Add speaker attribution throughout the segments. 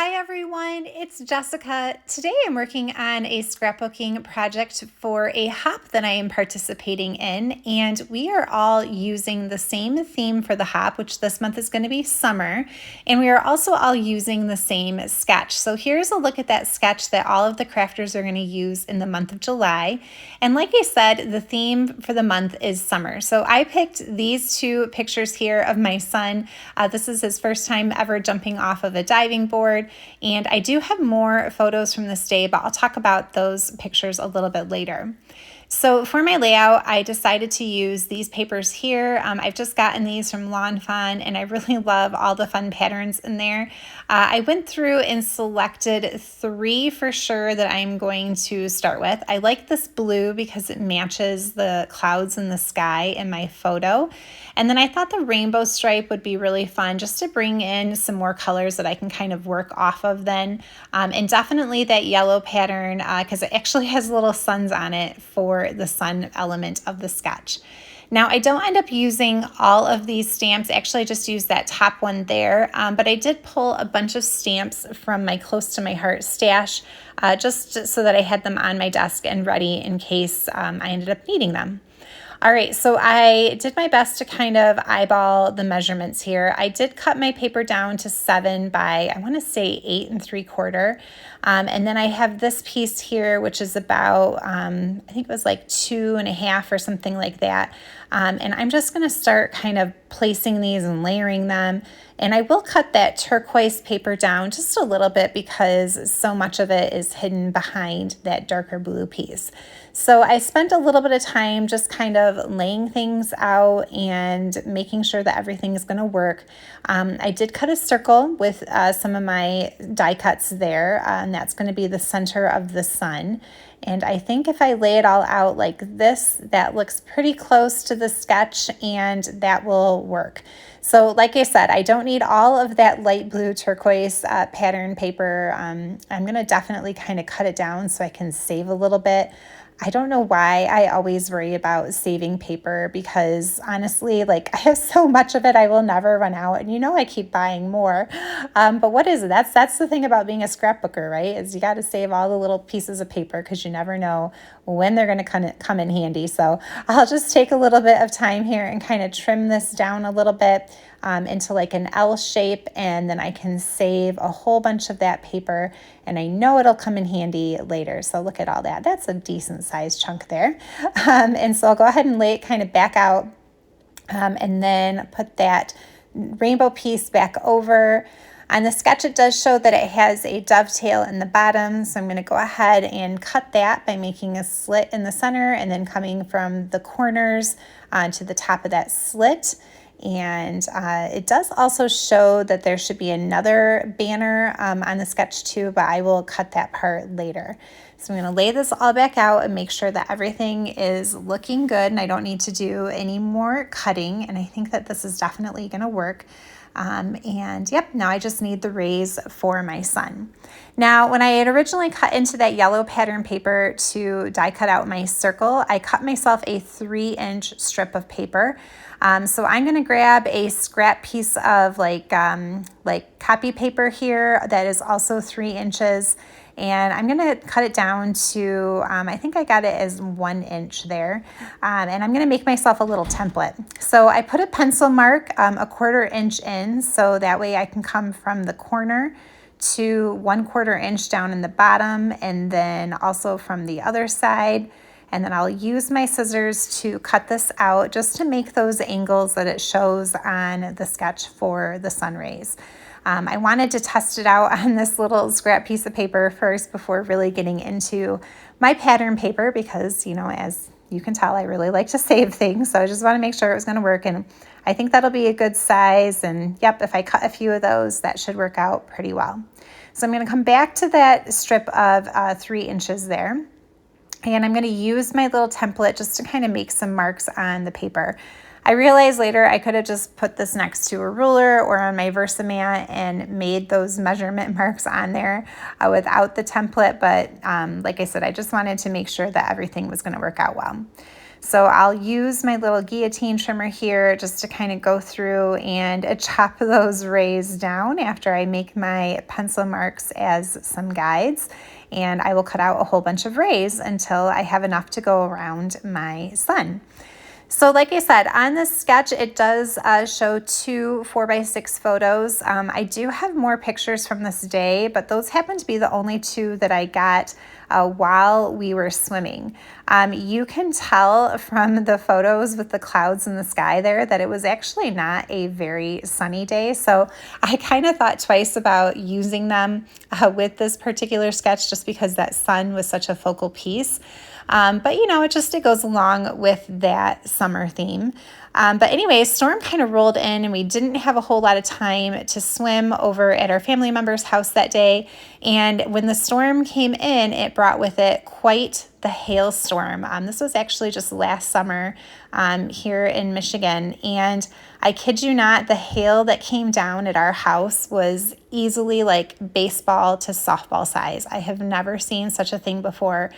Speaker 1: Hi everyone, it's Jessica. Today I'm working on a scrapbooking project for a hop that I am participating in, and we are all using the same theme for the hop, which this month is going to be summer, and we are also all using the same sketch. So here's a look at that sketch that all of the crafters are going to use in the month of July. And like I said, the theme for the month is summer. So I picked these two pictures here of my son. This is his first time ever jumping off of a diving board. And I do have more photos from this day, but I'll talk about those pictures a little bit later. So for my layout, I decided to use these papers here. I've just gotten these from Fawn, and I really love all the fun patterns in there. I went through and selected 3 for sure that I'm going to start with. I like this blue because it matches the clouds in the sky in my photo. And then I thought the rainbow stripe would be really fun just to bring in some more colors that I can kind of work off of then. And definitely that yellow pattern because it actually has little suns on it for the sun element of the sketch. Now, I don't end up using all of these stamps. Actually, I just used that top one there, but I did pull a bunch of stamps from my Close to My Heart stash just so that I had them on my desk and ready in case I ended up needing them. All right, so I did my best to kind of eyeball the measurements here. I did cut my paper down to 7 by, I want to say 8 3/4. And then I have this piece here, which is about, I think it was like 2.5 or something like that. And I'm just going to start kind of placing these and layering them. And I will cut that turquoise paper down just a little bit because so much of it is hidden behind that darker blue piece. So I spent a little bit of time just kind of laying things out and making sure that everything is going to work. I did cut a circle with some of my die cuts there, and that's going to be the center of the sun. And I think if I lay it all out like this, that looks pretty close to the sketch and that will work. So like I said, I don't need all of that light blue turquoise pattern paper. I'm going to definitely kind of cut it down so I can save a little bit. I don't know why I always worry about saving paper because honestly, like I have so much of it, I will never run out. And you know, I keep buying more. But what is it? That's the thing about being a scrapbooker, right? Is you got to save all the little pieces of paper because you never know when they're going to come in handy. So I'll just take a little bit of time here and kind of trim this down a little bit into like an L shape, and then I can save a whole bunch of that paper and I know it'll come in handy later. So look at all that. That's a decent sized chunk there. And so I'll go ahead and lay it kind of back out and then put that rainbow piece back over. On the sketch, it does show that it has a dovetail in the bottom, so I'm going to go ahead and cut that by making a slit in the center and then coming from the corners onto the top of that slit. And it does also show that there should be another banner on the sketch too, but I will cut that part later. So I'm going to lay this all back out and make sure that everything is looking good and I don't need to do any more cutting. And I think that this is definitely going to work. And yep, now I just need the rays for my son. Now, when I had originally cut into that yellow pattern paper to die cut out my circle, I cut myself a 3-inch strip of paper. So I'm going to grab a scrap piece of like copy paper here that is also 3 inches. And I'm going to cut it down to, I think I got it as 1 inch there. And I'm going to make myself a little template. So I put a pencil mark a 1/4 inch in, so that way I can come from the corner to 1/4 inch down in the bottom, and then also from the other side. And then I'll use my scissors to cut this out just to make those angles that it shows on the sketch for the sun rays. I wanted to test it out on this little scrap piece of paper first before really getting into my pattern paper because, you know, as you can tell, I really like to save things. So I just want to make sure it was going to work. And I think that'll be a good size. And yep, if I cut a few of those, that should work out pretty well. So I'm going to come back to that strip of 3 inches there. And I'm going to use my little template just to kind of make some marks on the paper. I realized later I could have just put this next to a ruler or on my Versamat and made those measurement marks on there without the template. But like I said, I just wanted to make sure that everything was going to work out well. So I'll use my little guillotine trimmer here just to kind of go through and chop those rays down after I make my pencil marks as some guides. And I will cut out a whole bunch of rays until I have enough to go around my sun. So like I said, on this sketch, it does show 2 4x6 photos. I do have more pictures from this day, but those happen to be the only 2 that I got while we were swimming. You can tell from the photos with the clouds in the sky there that it was actually not a very sunny day. So I kind of thought twice about using them with this particular sketch just because that sun was such a focal piece. But you know, it goes along with that summer theme. But anyway, storm kind of rolled in and we didn't have a whole lot of time to swim over at our family member's house that day. And when the storm came in, it brought with it quite the hailstorm. This was actually just last summer here in Michigan. And I kid you not, the hail that came down at our house was easily like baseball to softball size. I have never seen such a thing before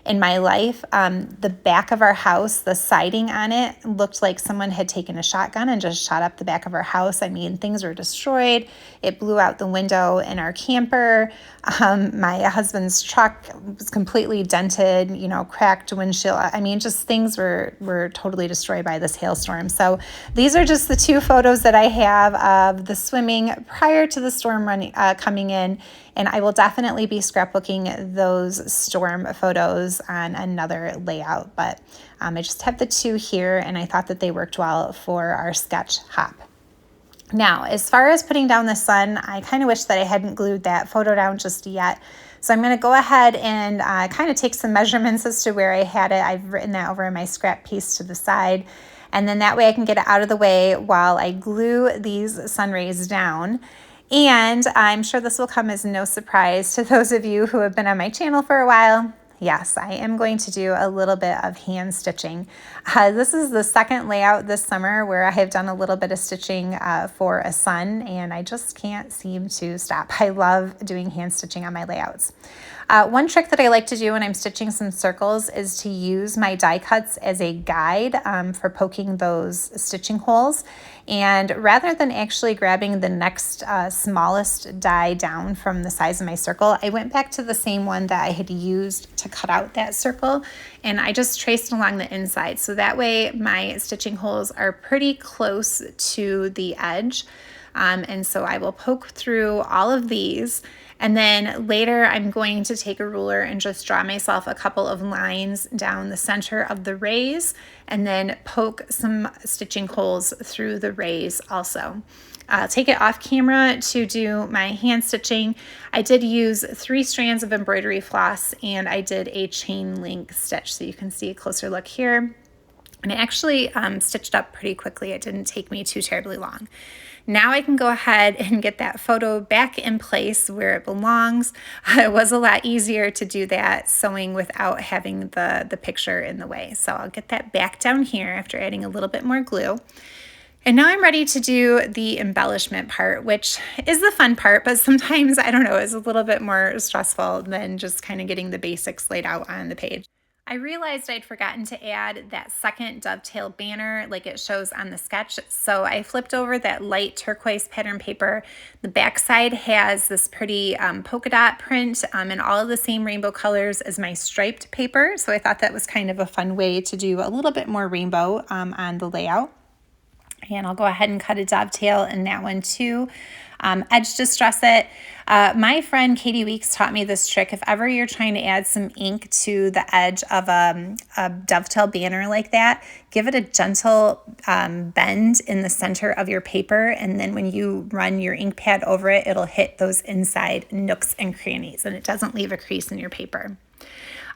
Speaker 1: in my life. The back of our house, the siding on it looked like someone had taken a shotgun and just shot up the back of our house. I mean, things were destroyed. It blew out the window in our camper. My husband's truck was completely dented, you know, cracked windshield. I mean, just things were totally destroyed by this hailstorm. So these are just the 2 photos that I have of the swimming prior to the storm coming in. And I will definitely be scrapbooking those storm photos on another layout. But I just have the 2 here, and I thought that they worked well for our sketch hop. Now, as far as putting down the sun, I kind of wish that I hadn't glued that photo down just yet. So I'm going to go ahead and kind of take some measurements as to where I had it. I've written that over in my scrap piece to the side. And then that way I can get it out of the way while I glue these sun rays down. And I'm sure this will come as no surprise to those of you who have been on my channel for a while. Yes, I am going to do a little bit of hand stitching. This is the second layout this summer where I have done a little bit of stitching for a sun, and I just can't seem to stop. I love doing hand stitching on my layouts. One trick that I like to do when I'm stitching some circles is to use my die cuts as a guide for poking those stitching holes. And rather than actually grabbing the next smallest die down from the size of my circle, I went back to the same one that I had used to cut out that circle, and I just traced along the inside. So that way my stitching holes are pretty close to the edge. And so I will poke through all of these. And then later I'm going to take a ruler and just draw myself a couple of lines down the center of the rays and then poke some stitching holes through the rays also. I'll take it off camera to do my hand stitching. I did use 3 strands of embroidery floss and I did a chain link stitch, so you can see a closer look here. And it actually stitched up pretty quickly. It didn't take me too terribly long. Now I can go ahead and get that photo back in place where it belongs. It was a lot easier to do that sewing without having the picture in the way. So I'll get that back down here after adding a little bit more glue. And now I'm ready to do the embellishment part, which is the fun part, but sometimes, I don't know, is a little bit more stressful than just kind of getting the basics laid out on the page. I realized I'd forgotten to add that second dovetail banner like it shows on the sketch. So I flipped over that light turquoise pattern paper. The back side has this pretty polka dot print and all of the same rainbow colors as my striped paper. So I thought that was kind of a fun way to do a little bit more rainbow on the layout. And I'll go ahead and cut a dovetail in that one too. Edge distress it. My friend Katie Weeks taught me this trick. If ever you're trying to add some ink to the edge of a dovetail banner like that, give it a gentle bend in the center of your paper, and then when you run your ink pad over it, it'll hit those inside nooks and crannies, and it doesn't leave a crease in your paper.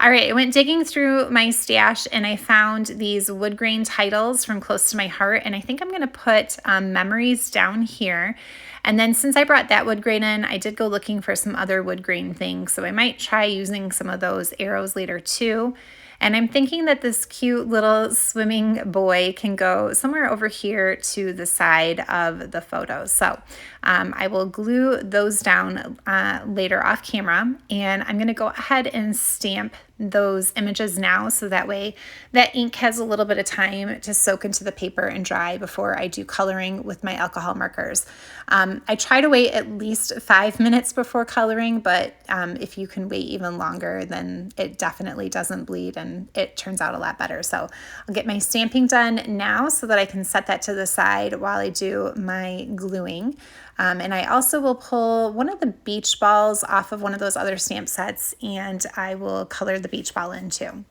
Speaker 1: All right, I went digging through my stash and I found these Woodgrain titles from Close to My Heart, and I think I'm going to put memories down here. And then since I brought that Woodgrain in, I did go looking for some other Woodgrain things, so I might try using some of those arrows later too. And I'm thinking that this cute little swimming boy can go somewhere over here to the side of the photo. So I will glue those down later off camera, and I'm going to go ahead and stamp those images now, so that way that ink has a little bit of time to soak into the paper and dry before I do coloring with my alcohol markers. I try to wait at least 5 minutes before coloring, but if you can wait even longer, then it definitely doesn't bleed and it turns out a lot better. So I'll get my stamping done now so that I can set that to the side while I do my gluing. And I also will pull one of the beach balls off of one of those other stamp sets, and I will color the beach ball in too.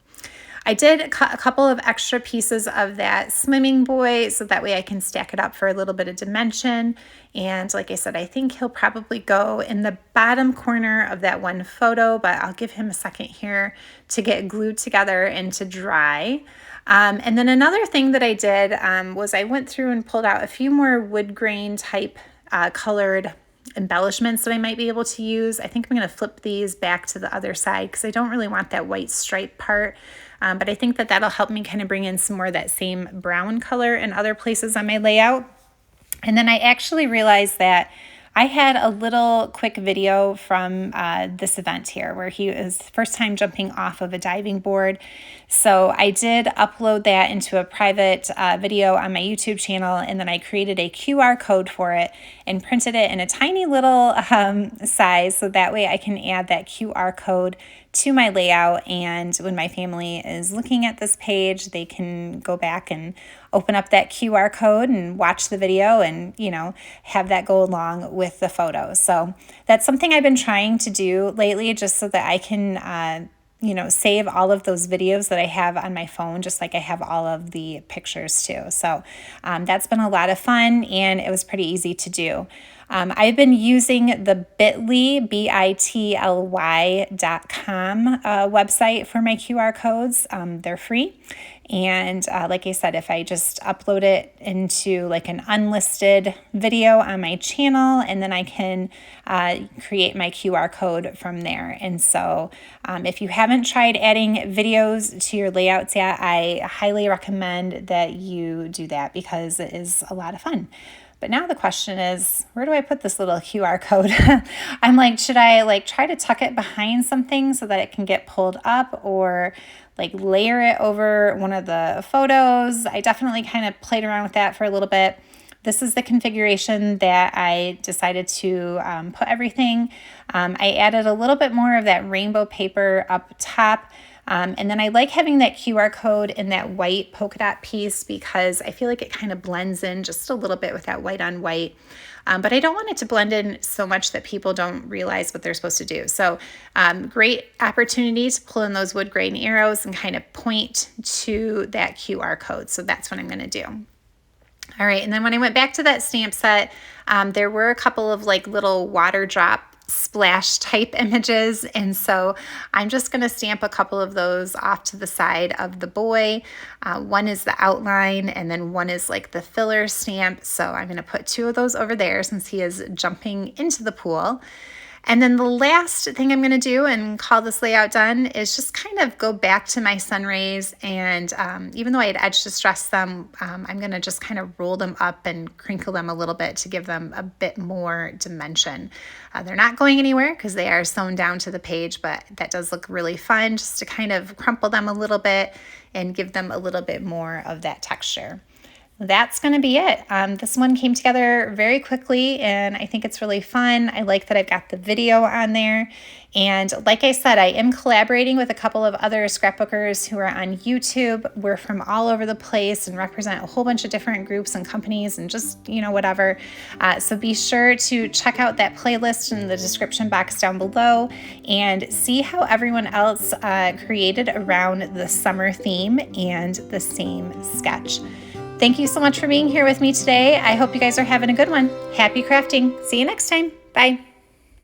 Speaker 1: I did cut a couple of extra pieces of that swimming boy so that way I can stack it up for a little bit of dimension. And like I said, I think he'll probably go in the bottom corner of that one photo, but I'll give him a second here to get glued together and to dry. And then another thing that I did was I went through and pulled out a few more wood grain type colored embellishments that I might be able to use. I think I'm going to flip these back to the other side because I don't really want that white stripe part, but I think that that'll help me kind of bring in some more of that same brown color in other places on my layout. And then I actually realized that I had a little quick video from this event here where he was first time jumping off of a diving board. So I did upload that into a private video on my YouTube channel, and then I created a QR code for it and printed it in a tiny little size so that way I can add that QR code to my layout, and when my family is looking at this page, they can go back and open up that QR code and watch the video and, you know, have that go along with the photos. So that's something I've been trying to do lately, just so that I can you know, save all of those videos that I have on my phone, just like I have all of the pictures too. So that's been a lot of fun, and it was pretty easy to do. I've been using the bitly.com website for my QR codes. They're free. And like I said, if I just upload it into like an unlisted video on my channel, and then I can create my QR code from there. And so if you haven't tried adding videos to your layouts yet, I highly recommend that you do that because it is a lot of fun. But now the question is, where do I put this little QR code? I'm like, should I like try to tuck it behind something so that it can get pulled up, or like layer it over one of the photos? I definitely kind of played around with that for a little bit. This is the configuration that I decided to put everything. I added a little bit more of that rainbow paper up top. And then I like having that QR code in that white polka dot piece because I feel like it kind of blends in just a little bit with that white on white. But I don't want it to blend in so much that people don't realize what they're supposed to do. So great opportunity to pull in those wood grain arrows and kind of point to that QR code. So that's what I'm going to do. All right, and then when I went back to that stamp set, there were a couple of like little water drop splash type images, and so I'm just going to stamp a couple of those off to the side of the boy. One is the outline, and then one is like the filler stamp, so I'm going to put two of those over there since he is jumping into the pool. And then the last thing I'm going to do and call this layout done is just kind of go back to my sun rays, and even though I had edge distressed them, I'm going to just kind of roll them up and crinkle them a little bit to give them a bit more dimension. They're not going anywhere because they are sewn down to the page, but that does look really fun just to kind of crumple them a little bit and give them a little bit more of that texture. That's going to be it. This one came together very quickly, and I think it's really fun. I like that I've got the video on there. And like I said, I am collaborating with a couple of other scrapbookers who are on YouTube. We're from all over the place and represent a whole bunch of different groups and companies and just, you know, whatever. So be sure to check out that playlist in the description box down below and see how everyone else created around the summer theme and the same sketch. Thank you so much for being here with me today. I hope you guys are having a good one. Happy crafting. See you next time. Bye.